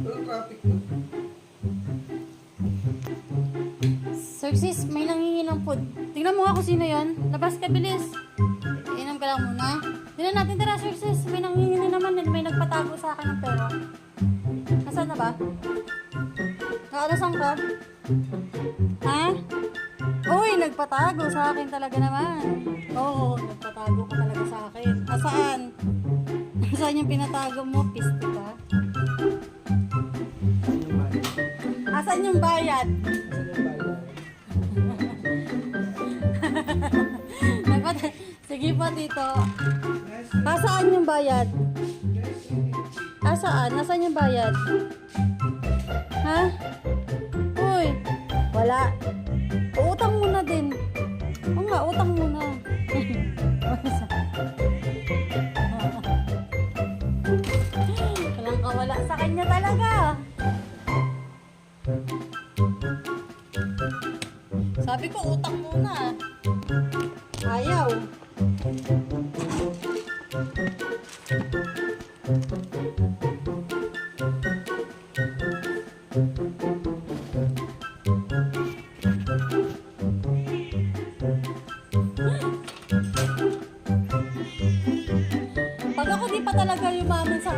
Walang traffic to. Sir sis, may nangingi ng food. Tingnan mo nga kung sino yon. Labas ka, bilis. Inom ka lang muna. Tingnan natin, tara sir sis. May nangingi na naman. May nagpatago sa akin ng pera. Nasaan na ba? Nakalasan ka? Ha? Uy, nagpatago sa akin talaga naman. Oo, nagpatago ka talaga sa akin. Asaan? Saan yung pinatago mo? Piste ka? Asan yung bayad? Sige po, tito. Asaan yung bayad? Asaan? Nasaan yung bayad? Ha? Uy, wala. Utang muna din. Oo nga, utang muna. Walang kawala sa kanya talaga. Sabi ko, utang muna. Ayaw. Pag ako di pa talaga yumaman sa